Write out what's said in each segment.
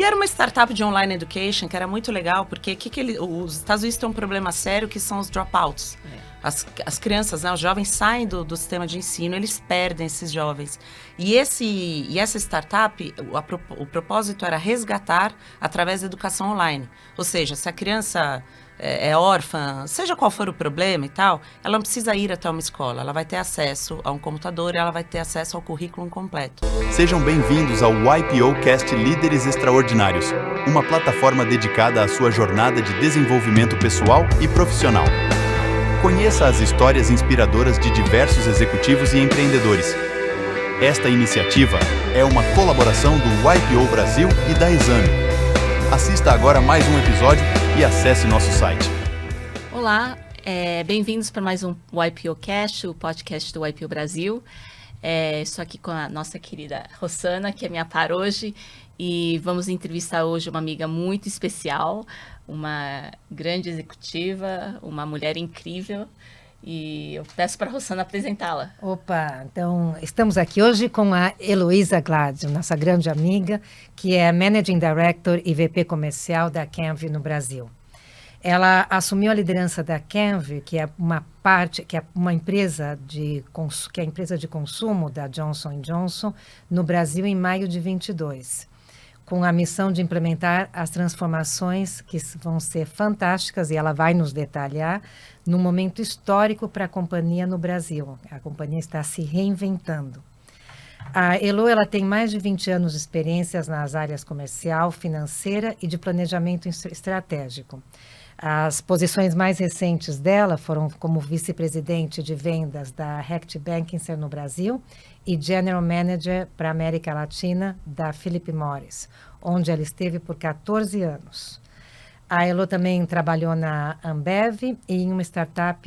E era uma startup de online education que era muito legal, porque os Estados Unidos têm um problema sério que são os dropouts. As crianças, né, os jovens saem do sistema de ensino, eles perdem esses jovens. E essa startup, o propósito era resgatar através da educação online. Ou seja, se a criança é órfã, seja qual for o problema e tal, ela não precisa ir até uma escola. Ela vai ter acesso a um computador e ela vai ter acesso ao currículo completo. Sejam bem-vindos ao YPOcast Líderes Extraordinários, uma plataforma dedicada à sua jornada de desenvolvimento pessoal e profissional. Conheça as histórias inspiradoras de diversos executivos e empreendedores. Esta iniciativa é uma colaboração do YPO Brasil e da Exame. Assista agora mais um episódio e acesse nosso site. Olá, bem-vindos para mais um YPOcast, o podcast do YPO Brasil. Estou aqui com a nossa querida Rossana, que é minha par hoje, e vamos entrevistar hoje uma amiga muito especial, uma grande executiva, uma mulher incrível, e eu peço para a Rossana apresentá-la. Opa, então estamos aqui hoje com a Heloísa Gladio, nossa grande amiga, que é Managing Director e VP Comercial da Canvy no Brasil. Ela assumiu a liderança da Canvy, que é uma empresa de consumo da Johnson & Johnson no Brasil em maio de 22, com a missão de implementar as transformações que vão ser fantásticas, e ela vai nos detalhar, num momento histórico para a companhia no Brasil. A companhia está se reinventando. A Elo, ela tem mais de 20 anos de experiências nas áreas comercial, financeira e de planejamento estratégico. As posições mais recentes dela foram como vice-presidente de vendas da Hect Bankinser no Brasil e General Manager para a América Latina da Philip Morris, onde ela esteve por 14 anos. A Elo também trabalhou na Ambev e em uma startup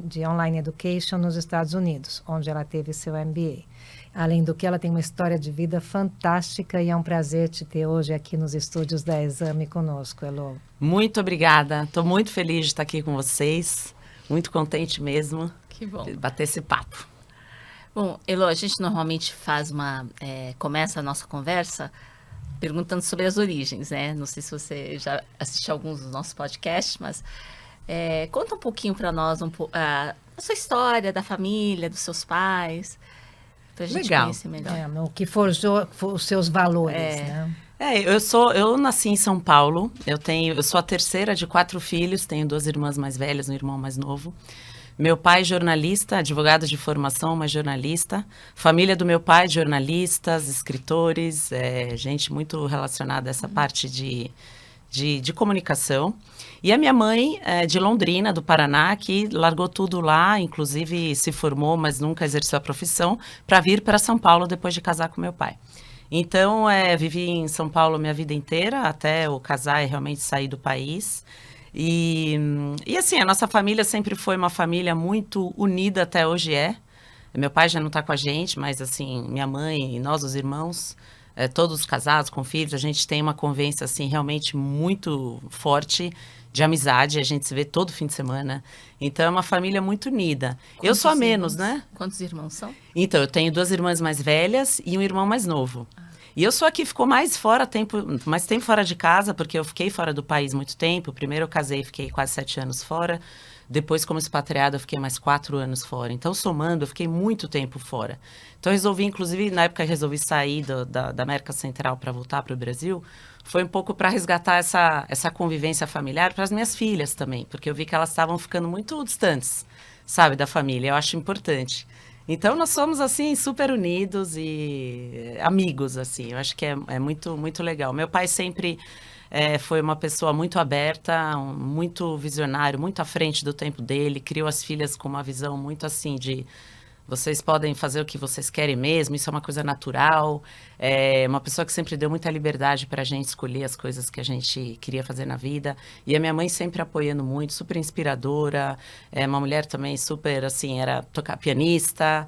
de online education nos Estados Unidos, onde ela teve seu MBA. Além do que, ela tem uma história de vida fantástica e é um prazer te ter hoje aqui nos estúdios da Exame conosco, Elo. Muito obrigada. Estou muito feliz de estar aqui com vocês. Muito contente mesmo. Que bom. De bater esse papo. Bom, Elo, a gente normalmente começa a nossa conversa perguntando sobre as origens, né? Não sei se você já assistiu alguns dos nossos podcasts, mas conta um pouquinho para nós a sua história, da família, dos seus pais, para a gente conhecer melhor. O que forjou os seus valores, né? Eu nasci em São Paulo, eu sou a terceira de 4 filhos, tenho 2 irmãs mais velhas, um irmão mais novo. Meu pai jornalista, advogado de formação, mas jornalista. Família do meu pai, jornalistas, escritores, gente muito relacionada a essa parte de comunicação. E a minha mãe de Londrina, do Paraná, que largou tudo lá, inclusive se formou, mas nunca exerceu a profissão, para vir para São Paulo depois de casar com meu pai. Então, vivi em São Paulo minha vida inteira, até eu casar e realmente sair do país. E assim, a nossa família sempre foi uma família muito unida, até hoje é. Meu pai já não está com a gente, mas assim, minha mãe e nós, os irmãos, todos casados, com filhos, a gente tem uma convivência assim, realmente muito forte de amizade, a gente se vê todo fim de semana. Então, é uma família muito unida. Eu sou a menos, né? Quantos irmãos são? Então, eu tenho 2 irmãs mais velhas e um irmão mais novo. E eu sou a que ficou mais tempo fora de casa, porque eu fiquei fora do país muito tempo. Primeiro eu casei e fiquei quase 7 anos fora. Depois, como expatriada, eu fiquei mais 4 anos fora. Então, somando, eu fiquei muito tempo fora. Então, inclusive, na época, resolvi sair da América Central para voltar para o Brasil. Foi um pouco para resgatar essa convivência familiar para as minhas filhas também, porque eu vi que elas estavam ficando muito distantes, sabe, da família. Eu acho importante. Então, nós somos, assim, super unidos e amigos, assim. Eu acho que é muito, muito legal. Meu pai sempre foi uma pessoa muito aberta, muito visionário, muito à frente do tempo dele. Criou as filhas com uma visão muito, assim, de vocês podem fazer o que vocês querem mesmo, isso é uma coisa natural. É uma pessoa que sempre deu muita liberdade para a gente escolher as coisas que a gente queria fazer na vida. E a minha mãe sempre apoiando muito, super inspiradora. Uma mulher também super, assim, era pianista,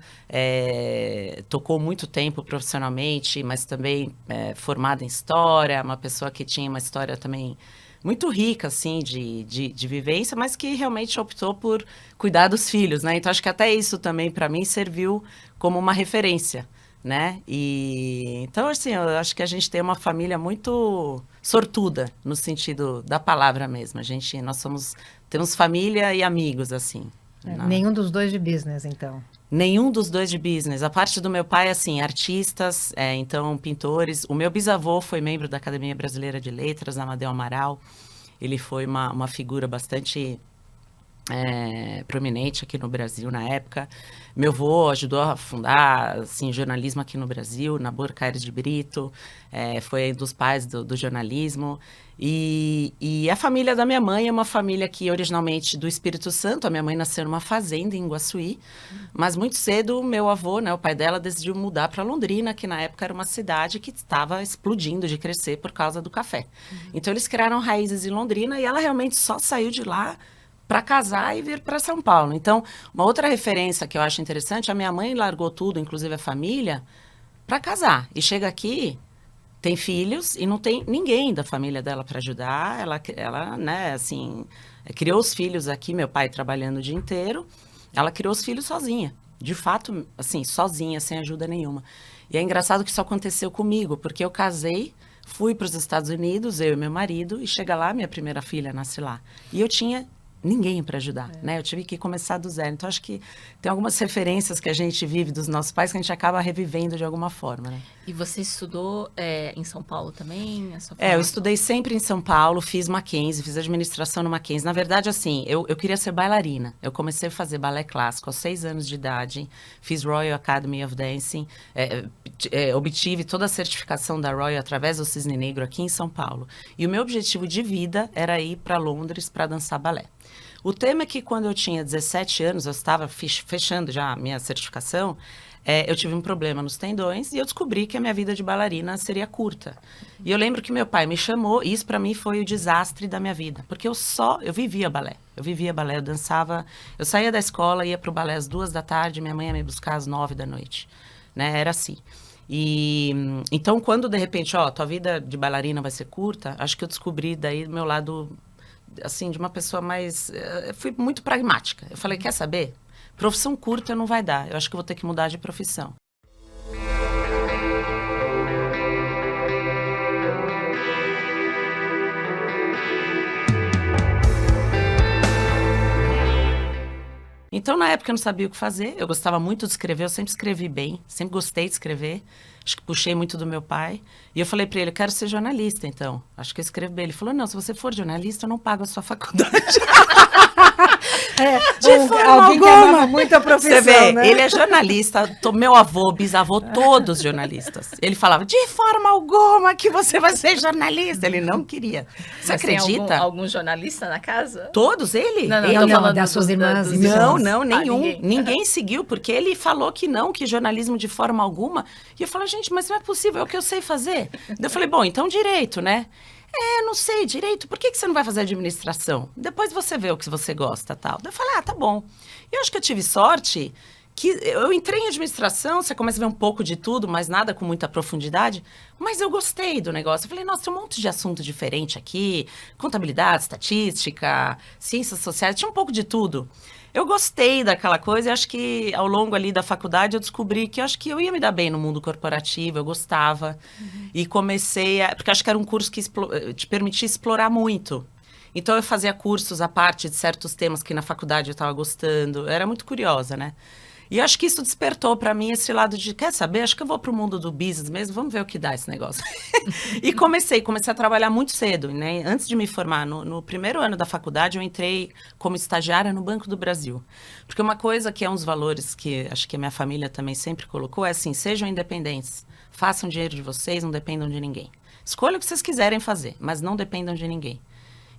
tocou muito tempo profissionalmente, mas também formada em história, uma pessoa que tinha uma história também muito rica, assim, de vivência, mas que realmente optou por cuidar dos filhos, né? Então, acho que até isso também, para mim, serviu como uma referência, né? E então, assim, eu acho que a gente tem uma família muito sortuda, no sentido da palavra mesmo. Temos família e amigos, assim. Nenhum dos dois de business, então. Nenhum dos dois de business. A parte do meu pai, assim, artistas, então pintores. O meu bisavô foi membro da Academia Brasileira de Letras, Amadeu Amaral. Ele foi uma figura bastante prominente aqui no Brasil na época. Meu avô ajudou a fundar assim, jornalismo aqui no Brasil, Nabor Caires de Brito, foi um dos pais do jornalismo. E a família da minha mãe é uma família que originalmente do Espírito Santo. A minha mãe nasceu numa fazenda em Iguaçuí, mas muito cedo meu avô, né, o pai dela, decidiu mudar para Londrina, que na época era uma cidade que estava explodindo de crescer por causa do café. Então eles criaram raízes em Londrina e ela realmente só saiu de lá para casar e vir para São Paulo. Então, uma outra referência que eu acho interessante, a minha mãe largou tudo, inclusive a família, para casar. E chega aqui, tem filhos e não tem ninguém da família dela para ajudar. Ela, né, assim, criou os filhos aqui, meu pai trabalhando o dia inteiro. Ela criou os filhos sozinha. De fato, assim, sozinha, sem ajuda nenhuma. E é engraçado que isso aconteceu comigo, porque eu casei, fui para os Estados Unidos, eu e meu marido, e chega lá, minha primeira filha nasce lá. E eu tinha ninguém para ajudar, né? Eu tive que começar do zero. Então, acho que tem algumas referências que a gente vive dos nossos pais que a gente acaba revivendo de alguma forma, né? E você estudou em São Paulo também? Eu estudei sempre em São Paulo, fiz Mackenzie, fiz administração no Mackenzie. Na verdade, assim, eu queria ser bailarina. Eu comecei a fazer balé clássico aos 6 anos de idade, fiz Royal Academy of Dancing, obtive toda a certificação da Royal através do Cisne Negro aqui em São Paulo. E o meu objetivo de vida era ir para Londres para dançar balé. O tema é que quando eu tinha 17 anos, eu estava fechando já a minha certificação, eu tive um problema nos tendões e eu descobri que a minha vida de bailarina seria curta. E eu lembro que meu pai me chamou e isso para mim foi o desastre da minha vida, porque eu vivia balé. Eu dançava, eu saía da escola, ia para o balé às 2 da tarde, minha mãe ia me buscar às 9 da noite, né? Era assim. E então quando de repente, tua vida de bailarina vai ser curta, acho que eu descobri daí do meu lado assim, de uma pessoa mais... Eu fui muito pragmática. Eu falei, quer saber? Profissão curta não vai dar. Eu acho que eu vou ter que mudar de profissão. Então, na época, eu não sabia o que fazer. Eu gostava muito de escrever. Eu sempre escrevi bem. Sempre gostei de escrever. Acho que puxei muito do meu pai. E eu falei para ele, eu quero ser jornalista, então. Acho que eu escrevo bem. Ele falou, não, se você for jornalista, eu não pago a sua faculdade. Alguém que amava muito a profissão, você vê, né? ele é jornalista, meu avô, bisavô, todos jornalistas. Ele falava, de forma alguma que você vai ser jornalista. Ele não queria. Você acredita? Tem algum jornalista na casa? Todos? Ele? Não, das suas irmãs. Não, nenhum. Ninguém seguiu, porque ele falou que não, que jornalismo de forma alguma. E eu falei, gente, mas não é possível, é o que eu sei fazer. Eu falei, bom, então direito, né? Não sei direito, por que você não vai fazer administração? Depois você vê o que você gosta, tal. Eu falei, tá bom. E eu acho que eu tive sorte que eu entrei em administração, você começa a ver um pouco de tudo, mas nada com muita profundidade, mas eu gostei do negócio. Eu falei, nossa, tem um monte de assunto diferente aqui, contabilidade, estatística, ciências sociais, tinha um pouco de tudo. Eu gostei daquela coisa e acho que ao longo ali da faculdade eu descobri que eu acho que eu ia me dar bem no mundo corporativo, eu gostava. E comecei porque acho que era um curso que te permitia explorar muito. Então eu fazia cursos à parte de certos temas que na faculdade eu estava gostando. Eu era muito curiosa, né? E acho que isso despertou para mim esse lado de, quer saber, acho que eu vou para o mundo do business mesmo, vamos ver o que dá esse negócio. E comecei a trabalhar muito cedo, né? Antes de me formar, no primeiro ano da faculdade, eu entrei como estagiária no Banco do Brasil. Porque uma coisa que é um dos valores que acho que a minha família também sempre colocou é assim, sejam independentes, façam dinheiro de vocês, não dependam de ninguém. Escolham o que vocês quiserem fazer, mas não dependam de ninguém.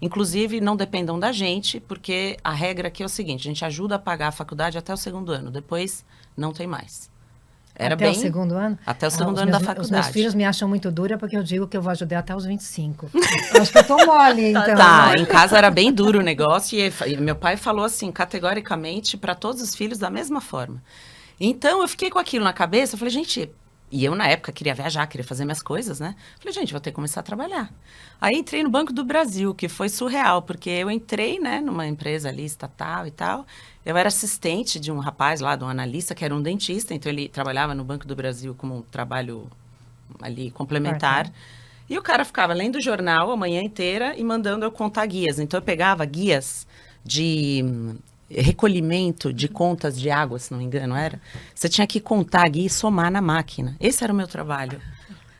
Inclusive, não dependam da gente, porque a regra aqui é o seguinte, a gente ajuda a pagar a faculdade até o 2º ano, depois não tem mais. Até o 2º ano? Até o 2º ano da faculdade. Os meus filhos me acham muito dura porque eu digo que eu vou ajudar até os 25. Acho que eu tô mole, então. Tá, em casa era bem duro o negócio e meu pai falou assim, categoricamente, para todos os filhos da mesma forma. Então, eu fiquei com aquilo na cabeça, eu falei, gente, E eu, na época, queria viajar, queria fazer minhas coisas, né? Falei, gente, vou ter que começar a trabalhar. Aí entrei no Banco do Brasil, que foi surreal, porque eu entrei, né, numa empresa ali, estatal e tal. Eu era assistente de um rapaz lá, de um analista, que era um dentista, então ele trabalhava no Banco do Brasil como um trabalho ali complementar. E o cara ficava lendo o jornal a manhã inteira e mandando eu contar guias. Então eu pegava guias de recolhimento de contas de água, se não me engano, era. Você tinha que contar aqui e somar na máquina. Esse era o meu trabalho.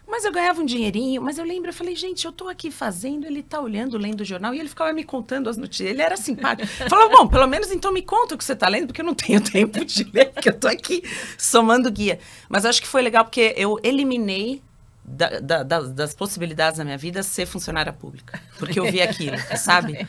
Mas eu ganhava um dinheirinho, mas eu lembro, eu falei, gente, eu tô aqui fazendo, ele tá olhando, lendo o jornal, e ele ficava me contando as notícias. Ele era simpático. Falava, bom, pelo menos então me conta o que você tá lendo, porque eu não tenho tempo de ler, porque eu tô aqui somando guia. Mas acho que foi legal, porque eu eliminei das possibilidades da minha vida ser funcionária pública. Porque eu vi aquilo, sabe?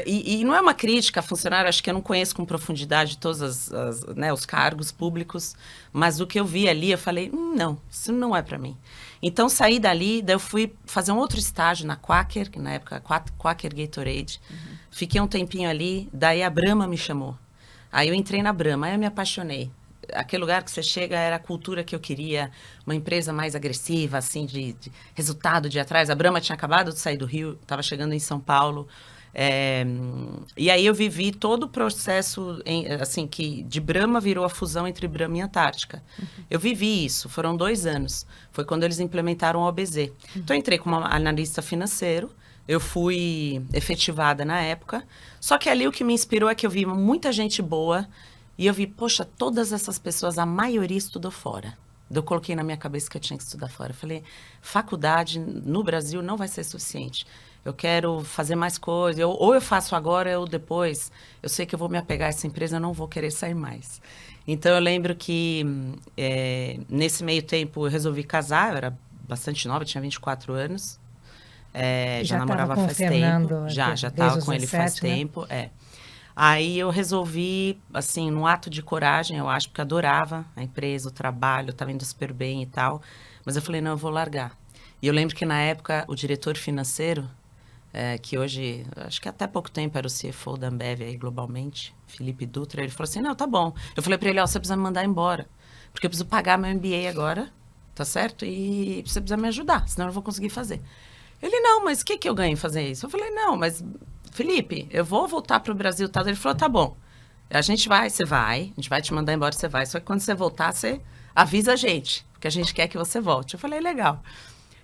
E não é uma crítica a funcionário, acho que eu não conheço com profundidade todos né, os cargos públicos, mas o que eu vi ali, eu falei, não, isso não é para mim. Então, saí dali, daí eu fui fazer um outro estágio na Quaker, que na época, Quaker Gatorade. Fiquei um tempinho ali, daí a Brahma me chamou. Aí eu entrei na Brahma, aí eu me apaixonei. Aquele lugar que você chega era a cultura que eu queria, uma empresa mais agressiva, assim, de resultado de atrás. A Brahma tinha acabado de sair do Rio, estava chegando em São Paulo. E aí eu vivi todo o processo, assim, que de Brahma virou a fusão entre Brahma e Antártica. Eu vivi isso, foram 2 anos. Foi quando eles implementaram o OBZ. Então, eu entrei como analista financeiro, eu fui efetivada na época. Só que ali o que me inspirou é que eu vi muita gente boa e eu vi, poxa, todas essas pessoas, a maioria estudou fora. Eu coloquei na minha cabeça que eu tinha que estudar fora. Eu falei, faculdade no Brasil não vai ser suficiente. Eu quero fazer mais coisas, ou eu faço agora ou depois. Eu sei que eu vou me apegar a essa empresa, eu não vou querer sair mais. Então, eu lembro que nesse meio tempo eu resolvi casar, eu era bastante nova, tinha 24 anos. Já namorava faz tempo. Já estava com ele faz tempo. Aí eu resolvi, assim, num ato de coragem, eu acho, porque eu adorava a empresa, o trabalho, estava indo super bem e tal. Mas eu falei, não, eu vou largar. E eu lembro que na época o diretor financeiro, que hoje, acho que até pouco tempo era o CFO da Ambev aí globalmente, Felipe Dutra, ele falou assim, não, tá bom. Eu falei para ele, você precisa me mandar embora, porque eu preciso pagar meu MBA agora, tá certo? E você precisa me ajudar, senão eu não vou conseguir fazer. Ele, não, mas o que eu ganho em fazer isso? Eu falei, não, mas Felipe, eu vou voltar para o Brasil, tá? Ele falou, tá bom, a gente vai te mandar embora, você vai, só que quando você voltar, você avisa a gente, porque a gente quer que você volte. Eu falei, legal.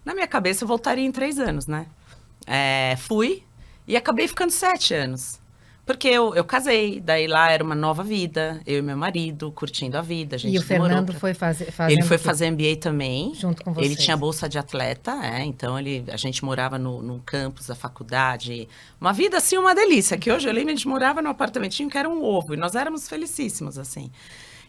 Na minha cabeça, eu voltaria em 3 anos, né? Fui e acabei ficando 7 anos. Porque eu casei, daí lá era uma nova vida, eu e meu marido, curtindo a vida. A gente e o Fernando foi fazer... Ele foi fazer MBA também. Junto com vocês. Ele tinha bolsa de atleta, então a gente morava no campus da faculdade. Uma vida, assim, uma delícia. Que hoje eu lembro, a gente morava num apartamentinho que era um ovo. E nós éramos felicíssimos, assim.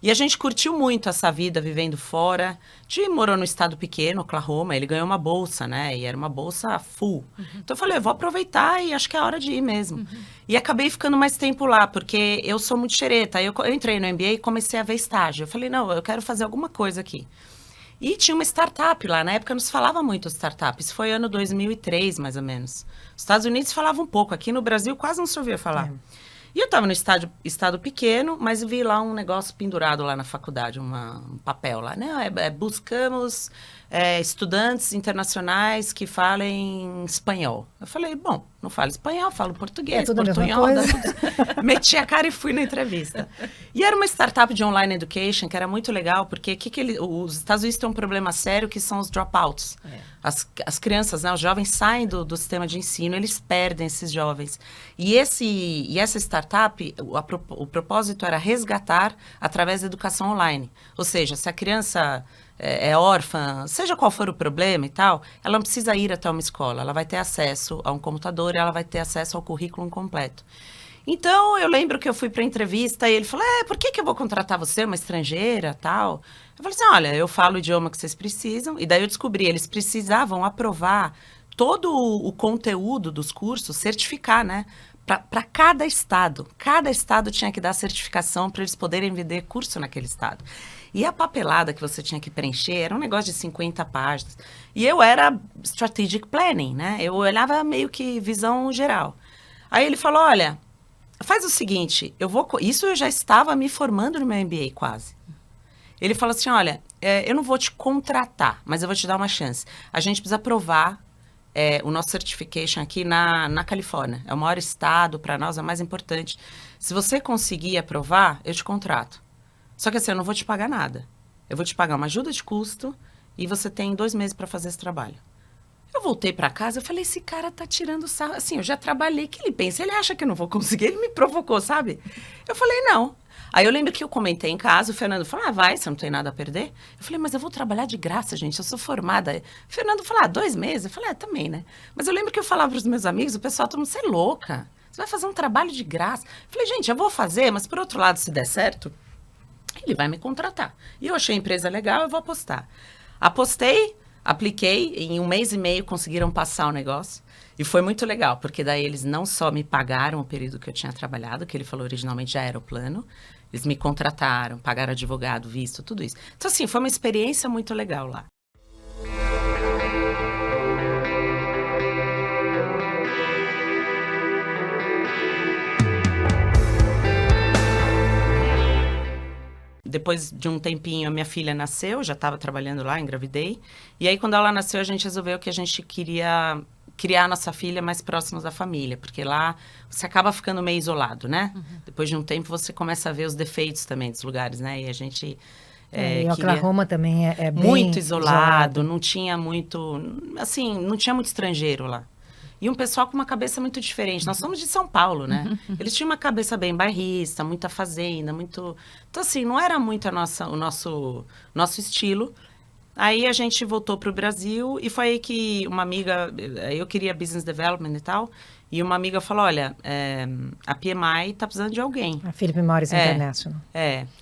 E a gente curtiu muito essa vida vivendo fora. A gente morou no estado pequeno, Oklahoma, ele ganhou uma bolsa, né? E era uma bolsa full. Então eu falei, eu vou aproveitar e acho que é a hora de ir mesmo. E acabei ficando mais tempo lá, porque eu sou muito xereta. Eu entrei no MBA e comecei a ver estágio. Eu falei, não, eu quero fazer alguma coisa aqui. E tinha uma startup lá, na época não se falava muito de startup. Isso foi ano 2003, mais ou menos. Os Estados Unidos falavam um pouco, aqui no Brasil quase não se ouvia falar. E eu estava no estado pequeno, mas vi lá um negócio pendurado lá na faculdade, um papel lá, né? Buscamos estudantes internacionais que falem espanhol. Eu falei, bom, não falo espanhol, falo português, portunhol. Meti a cara e fui na entrevista. E era uma startup de online education que era muito legal, porque os Estados Unidos têm um problema sério que são os dropouts. As crianças, né, os jovens saem do sistema de ensino, eles perdem esses jovens. E essa startup, o propósito era resgatar através da educação online. Ou seja, se a criança é órfã, seja qual for o problema e tal, ela não precisa ir até uma escola, ela vai ter acesso a um computador e ela vai ter acesso ao currículo completo. Então, eu lembro que eu fui para a entrevista e ele falou, por que eu vou contratar você, uma estrangeira, tal? Eu falei assim, olha, eu falo o idioma que vocês precisam, e daí eu descobri, eles precisavam aprovar todo o conteúdo dos cursos, certificar, né? Para cada estado tinha que dar certificação para eles poderem vender curso naquele estado. E a papelada que você tinha que preencher era um negócio de 50 páginas. E eu era strategic planning, né? Eu olhava meio que visão geral. Aí ele falou, olha, faz o seguinte, isso eu já estava me formando no meu MBA quase. Ele falou assim, olha, eu não vou te contratar, mas eu vou te dar uma chance. A gente precisa aprovar o nosso certification aqui na Califórnia. É o maior estado, para nós é o mais importante. Se você conseguir aprovar, eu te contrato. Só que assim, eu não vou te pagar nada. Eu vou te pagar uma ajuda de custo e você tem 2 meses para fazer esse trabalho. Eu voltei para casa, eu falei, esse cara tá tirando sarro. Assim, eu já trabalhei, o que ele pensa? Ele acha que eu não vou conseguir? Ele me provocou, sabe? Eu falei, não. Aí eu lembro que eu comentei em casa, o Fernando falou, vai, você não tem nada a perder? Eu falei, mas eu vou trabalhar de graça, gente, eu sou formada. O Fernando falou, 2 meses? Eu falei, também, né? Mas eu lembro que eu falava pros meus amigos, o pessoal, todo mundo, você é louca, você vai fazer um trabalho de graça. Eu falei, gente, eu vou fazer, mas por outro lado, se der certo, ele vai me contratar. E eu achei a empresa legal, eu vou apostar. Apostei, apliquei, em 1 mês e meio conseguiram passar o negócio. E foi muito legal, porque daí eles não só me pagaram o período que eu tinha trabalhado, que ele falou originalmente já era o plano, eles me contrataram, pagaram advogado, visto, tudo isso. Então, assim, foi uma experiência muito legal lá. Depois de um tempinho, a minha filha nasceu, já estava trabalhando lá, engravidei. E aí, quando ela nasceu, a gente resolveu que a gente queria criar a nossa filha mais próximos da família, porque lá você acaba ficando meio isolado, né? Depois de um tempo, você começa a ver os defeitos também dos lugares, né? E a gente... e Oklahoma também é bem muito isolado, não tinha muito... Assim, não tinha muito estrangeiro lá. E um pessoal com uma cabeça muito diferente. Nós somos de São Paulo, né? Eles tinham uma cabeça bem bairrista, muita fazenda, muito... Então, assim, não era muito o nosso estilo. Aí a gente voltou para o Brasil e foi aí que uma amiga... Eu queria business development e tal. E uma amiga falou, olha, a PMI está precisando de alguém. A Philip Morris International.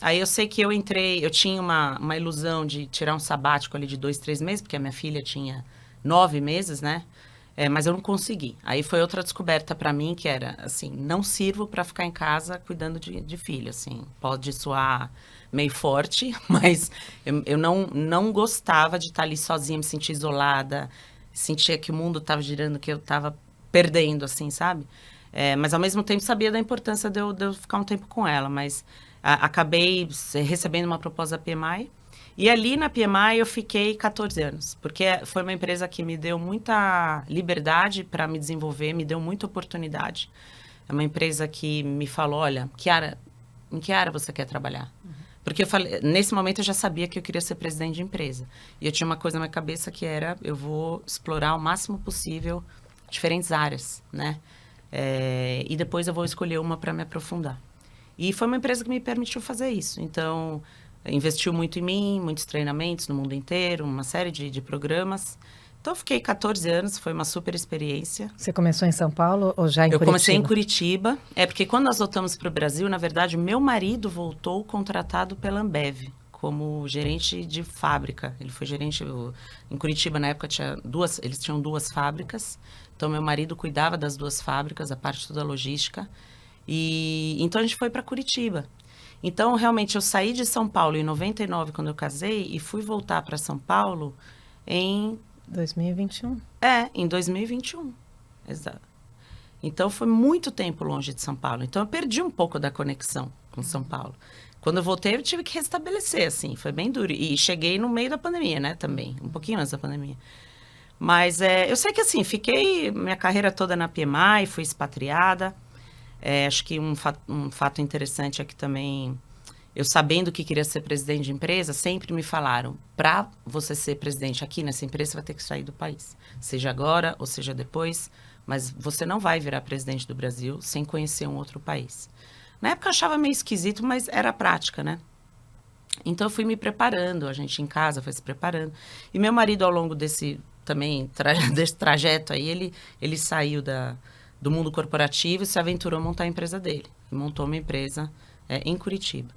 Aí eu sei que eu entrei... Eu tinha uma ilusão de tirar um sabático ali de 2, 3 meses, porque a minha filha tinha 9 meses, né? Mas eu não consegui. Aí foi outra descoberta para mim, que era, assim, não sirvo para ficar em casa cuidando de filho, assim. Pode soar meio forte, mas eu não gostava de estar ali sozinha, me sentir isolada, sentia que o mundo estava girando, que eu estava perdendo, assim, sabe? Mas ao mesmo tempo sabia da importância de eu ficar um tempo com ela, mas acabei recebendo uma proposta da PMI. E ali na PMI eu fiquei 14 anos, porque foi uma empresa que me deu muita liberdade para me desenvolver, me deu muita oportunidade. É uma empresa que me falou, olha, em que área você quer trabalhar? Porque eu falei, nesse momento eu já sabia que eu queria ser presidente de empresa. E eu tinha uma coisa na minha cabeça que era, eu vou explorar o máximo possível diferentes áreas, né? E depois eu vou escolher uma para me aprofundar. E foi uma empresa que me permitiu fazer isso. Então... investiu muito em mim, muitos treinamentos no mundo inteiro, uma série de programas. Então, eu fiquei 14 anos, foi uma super experiência. Você começou em São Paulo ou já em Curitiba? Eu comecei em Curitiba. Porque quando nós voltamos para o Brasil, na verdade, meu marido voltou contratado pela Ambev, como gerente de fábrica. Ele foi gerente... Em Curitiba, na época, eles tinham 2 fábricas. Então, meu marido cuidava das 2 fábricas, a parte toda logística. Então, a gente foi para Curitiba. Então, realmente, eu saí de São Paulo em 99, quando eu casei, e fui voltar para São Paulo em... 2021. Em 2021. Exato. Então, foi muito tempo longe de São Paulo. Então, eu perdi um pouco da conexão com São Paulo. Quando eu voltei, eu tive que restabelecer, assim. Foi bem duro. E cheguei no meio da pandemia, né, também. Um pouquinho antes da pandemia. Mas, eu sei que, assim, fiquei minha carreira toda na PMI, fui expatriada. Acho que um fato interessante é que também, eu sabendo que queria ser presidente de empresa, sempre me falaram, para você ser presidente aqui nessa empresa, você vai ter que sair do país. Seja agora ou seja depois, mas você não vai virar presidente do Brasil sem conhecer um outro país. Na época eu achava meio esquisito, mas era a prática, né? Então eu fui me preparando, a gente em casa foi se preparando. E meu marido, ao longo desse trajeto aí, ele saiu do mundo corporativo e se aventurou a montar a empresa dele. E montou uma empresa em Curitiba.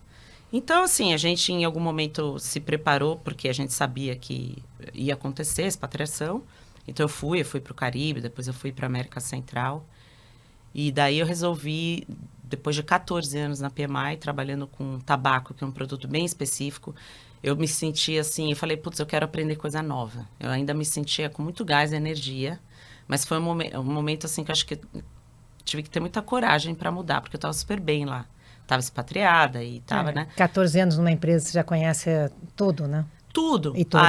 Então, assim, a gente em algum momento se preparou, porque a gente sabia que ia acontecer a expatriação. Então, eu fui para o Caribe, depois eu fui para a América Central. E daí eu resolvi, depois de 14 anos na PMI, trabalhando com tabaco, que é um produto bem específico, eu me sentia assim, eu falei, putz, eu quero aprender coisa nova. Eu ainda me sentia com muito gás e energia. Mas foi um momento, assim, que eu acho que tive que ter muita coragem para mudar, porque eu estava super bem lá. Estava expatriada e estava, né? 14 anos numa empresa, você já conhece tudo, né? Tudo. E todos.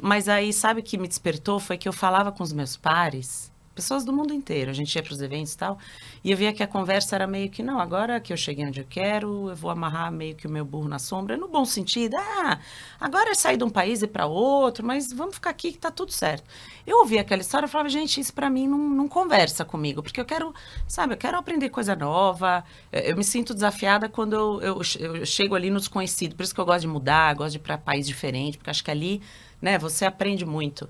Mas aí, sabe o que me despertou? Foi que eu falava com os meus pares, pessoas do mundo inteiro. A gente ia para os eventos e tal, e eu via que a conversa era meio que, não, agora que eu cheguei onde eu quero, eu vou amarrar meio que o meu burro na sombra, no bom sentido. Agora é sair de um país e para outro, mas vamos ficar aqui que tá tudo certo. Eu ouvia aquela história e falava, gente, isso para mim não conversa comigo, porque eu quero, sabe, eu quero aprender coisa nova, eu me sinto desafiada quando eu chego ali no desconhecido, por isso que eu gosto de mudar, gosto de ir para país diferente, porque acho que ali, né, você aprende muito.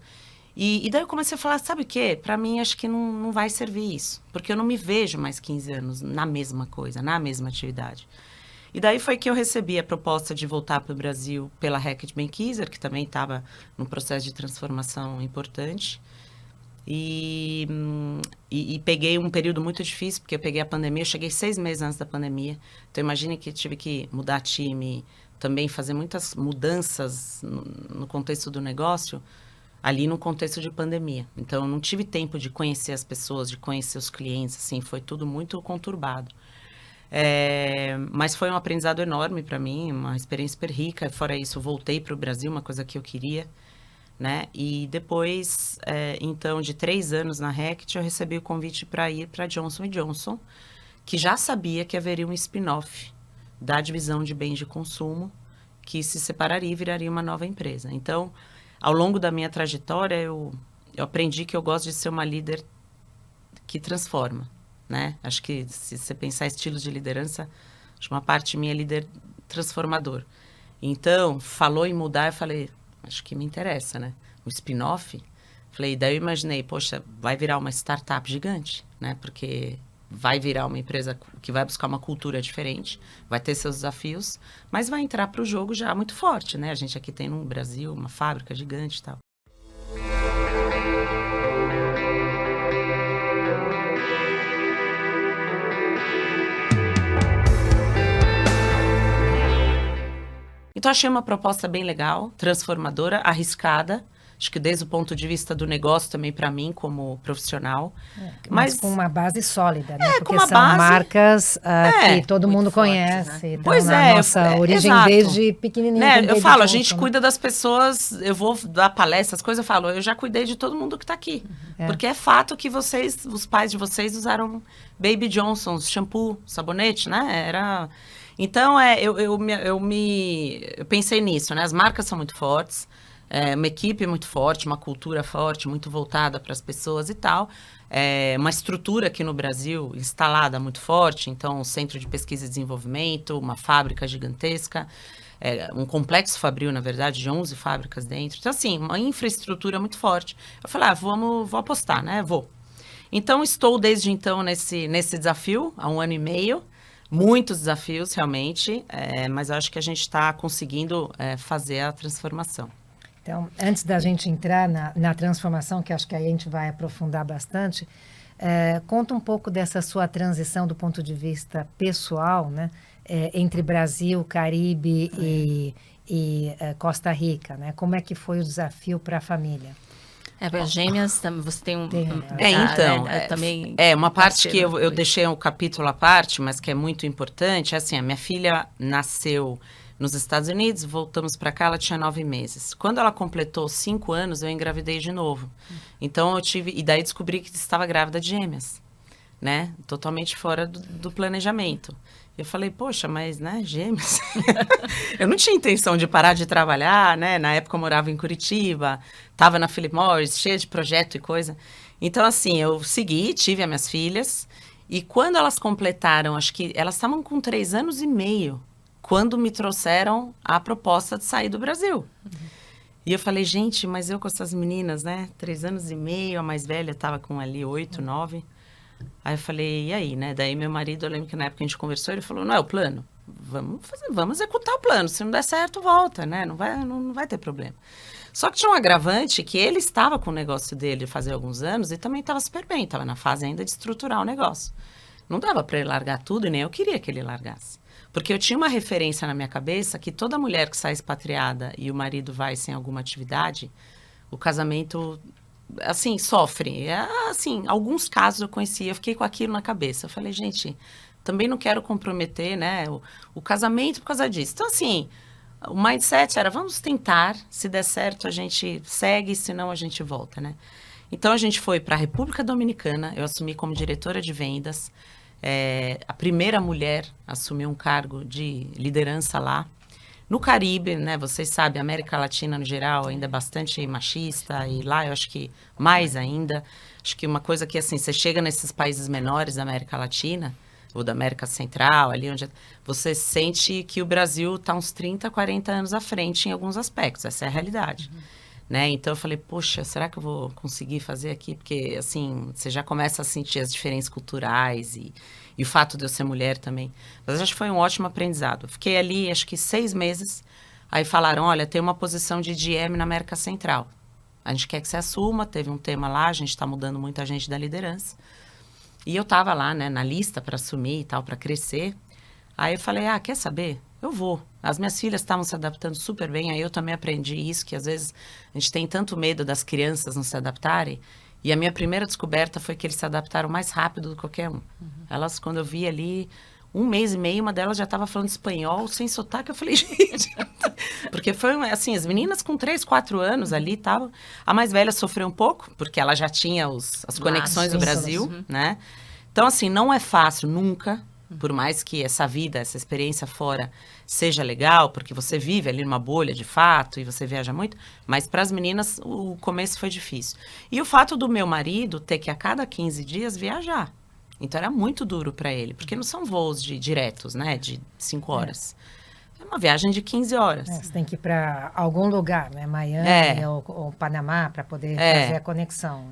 E daí eu comecei a falar, sabe o quê? Para mim, acho que não vai servir isso. Porque eu não me vejo mais 15 anos na mesma coisa, na mesma atividade. E daí foi que eu recebi a proposta de voltar para o Brasil pela Reckitt Benckiser, que também estava num processo de transformação importante. E peguei um período muito difícil, porque eu peguei a pandemia, eu cheguei 6 meses antes da pandemia. Então, imagine que tive que mudar time, também fazer muitas mudanças no contexto do negócio, ali no contexto de pandemia. Então, eu não tive tempo de conhecer as pessoas, de conhecer os clientes, assim, foi tudo muito conturbado. Mas foi um aprendizado enorme para mim, uma experiência super rica. Fora isso, eu voltei para o Brasil, uma coisa que eu queria, né? E depois, então, de 3 anos na Reckitt, eu recebi o convite para ir para Johnson & Johnson, que já sabia que haveria um spin-off da divisão de bens de consumo, que se separaria e viraria uma nova empresa. Então, ao longo da minha trajetória, eu aprendi que eu gosto de ser uma líder que transforma, né? Acho que se você pensar estilos de liderança, acho que uma parte minha é líder transformador. Então, falou em mudar, eu falei, acho que me interessa, né? Um spin-off. Falei, daí eu imaginei, poxa, vai virar uma startup gigante, né? Porque vai virar uma empresa que vai buscar uma cultura diferente, vai ter seus desafios, mas vai entrar para o jogo já muito forte, né? A gente aqui tem no Brasil uma fábrica gigante e tal. Então, achei uma proposta bem legal, transformadora, arriscada. Acho que desde o ponto de vista do negócio também para mim, como profissional. Mas com uma base sólida, né? Porque com uma são base, marcas que todo mundo fortes, conhece. né? Então, Pois na nossa origem exato. desde pequenininho. Né? Eu falo, a Johnson, gente né? cuida das pessoas, eu vou dar palestras, coisas, eu falo, eu já cuidei de todo mundo que está aqui. Porque é fato que vocês, os pais de vocês usaram Baby Johnson's, shampoo, sabonete, né? Então, eu pensei nisso, né? As marcas são muito fortes, uma equipe muito forte, uma cultura forte, muito voltada para as pessoas e tal. Uma estrutura aqui no Brasil instalada muito forte, então um centro de pesquisa e desenvolvimento, uma fábrica gigantesca, um complexo fabril, na verdade, de 11 fábricas dentro. Então, assim, uma infraestrutura muito forte. Eu falei, vou apostar, né? Vou. Então, estou desde então nesse desafio, há 1 ano e meio. Muitos desafios, realmente, mas eu acho que a gente está conseguindo fazer a transformação. Então, antes da gente entrar na transformação, que acho que aí a gente vai aprofundar bastante, conta um pouco dessa sua transição do ponto de vista pessoal, né? Entre Brasil, Caribe e Costa Rica, né? Como é que foi o desafio para a família? Para gêmeas, você tem um... também uma parte que eu deixei um capítulo à parte, mas que é muito importante, assim, a minha filha nasceu nos Estados Unidos, voltamos para cá, ela tinha 9 meses. Quando ela completou 5 anos, eu engravidei de novo. Então, e daí descobri que estava grávida de gêmeas, né? Totalmente fora do planejamento. Eu falei, poxa, mas, né, gêmeos? Eu não tinha intenção de parar de trabalhar, né? Na época eu morava em Curitiba, estava na Philip Morris, cheia de projeto e coisa. Então, assim, eu segui, tive as minhas filhas, e quando elas completaram, acho que elas estavam com 3 anos e meio, quando me trouxeram a proposta de sair do Brasil. E eu falei, gente, mas eu com essas meninas, né, 3 anos e meio, a mais velha estava com ali 8, 9... Aí eu falei, e aí, né? Daí meu marido, eu lembro que na época a gente conversou, ele falou, não é o plano? Vamos executar o plano. Se não der certo, volta, né? Não vai ter problema. Só que tinha um agravante que ele estava com o negócio dele fazia alguns anos e também estava super bem, estava na fase ainda de estruturar o negócio. Não dava para ele largar tudo e nem eu queria que ele largasse. Porque eu tinha uma referência na minha cabeça que toda mulher que sai expatriada e o marido vai sem alguma atividade, o casamento... assim, sofre. Assim, alguns casos eu conhecia, eu fiquei com aquilo na cabeça. Eu falei, gente, também não quero comprometer, né, o casamento por causa disso. Então, assim, o mindset era, vamos tentar, se der certo a gente segue, se não a gente volta, né? Então a gente foi para a República Dominicana, eu assumi como diretora de vendas, a primeira mulher assumiu um cargo de liderança lá. No Caribe, né, vocês sabem, a América Latina no geral ainda é bastante machista, e lá eu acho que mais ainda. Acho que uma coisa que, assim, você chega nesses países menores da América Latina, ou da América Central, ali onde você sente que o Brasil está uns 30, 40 anos à frente em alguns aspectos, essa é a realidade. Né? Então eu falei, poxa, será que eu vou conseguir fazer aqui? Porque, assim, você já começa a sentir as diferenças culturais e o fato de eu ser mulher também. Mas acho que foi um ótimo aprendizado. Fiquei ali, acho que 6 meses, aí falaram, olha, tem uma posição de GM na América Central. A gente quer que você assuma, teve um tema lá, a gente está mudando muita gente da liderança. E eu estava lá, né, na lista para assumir e tal, para crescer. Aí eu falei, quer saber? Eu vou. As minhas filhas estavam se adaptando super bem, aí eu também aprendi isso, que às vezes a gente tem tanto medo das crianças não se adaptarem. E a minha primeira descoberta foi que eles se adaptaram mais rápido do que qualquer um. Elas, quando eu vi ali, 1 mês e meio, uma delas já estava falando espanhol sem sotaque. Eu falei, gente... Porque foi, assim, as meninas com 3, 4 anos ali estavam... A mais velha sofreu um pouco, porque ela já tinha as conexões do Brasil, né? Então, assim, não é fácil, nunca... Por mais que essa vida, essa experiência fora seja legal, porque você vive ali numa bolha de fato e você viaja muito, mas para as meninas o começo foi difícil. E o fato do meu marido ter que a cada 15 dias viajar. Então era muito duro para ele, porque não são voos diretos, né, de 5 horas. É uma viagem de 15 horas. Você tem que ir para algum lugar, né? Miami ou Panamá, para poder fazer a conexão.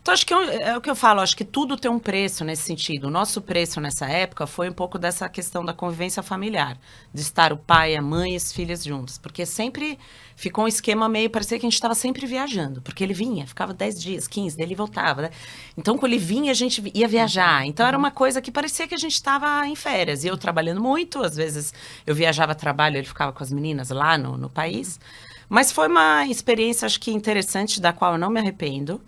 Então acho que é o que eu falo, acho que tudo tem um preço nesse sentido. O nosso preço nessa época foi um pouco dessa questão da convivência familiar, de estar o pai, a mãe e as filhas juntos, porque sempre ficou um esquema meio, parecia que a gente estava sempre viajando, porque ele vinha, ficava 10 dias, 15, daí ele voltava, né? Então quando ele vinha, a gente ia viajar. Então era uma coisa que parecia que a gente estava em férias, e eu trabalhando muito, às vezes eu viajava a trabalho, ele ficava com as meninas lá no país, mas foi uma experiência, acho que interessante, da qual eu não me arrependo.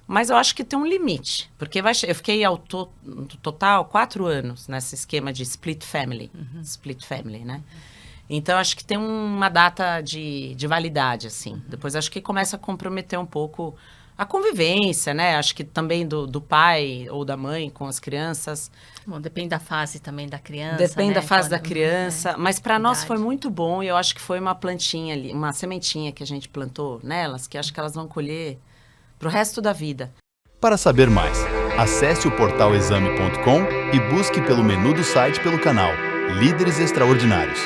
Mas eu acho que tem um limite, porque eu fiquei no total 4 anos nesse esquema de split family, né? Então, acho que tem uma data de validade, assim. Depois, acho que começa a comprometer um pouco a convivência, né? Acho que também do pai ou da mãe com as crianças. Bom, depende da fase também da criança, Depende né? da fase da criança. Mas para nós foi muito bom e eu acho que foi uma plantinha ali, uma sementinha que a gente plantou nelas, que acho que elas vão colher para o resto da vida. Para saber mais, acesse o portal exame.com e busque pelo menu do site pelo canal Líderes Extraordinários.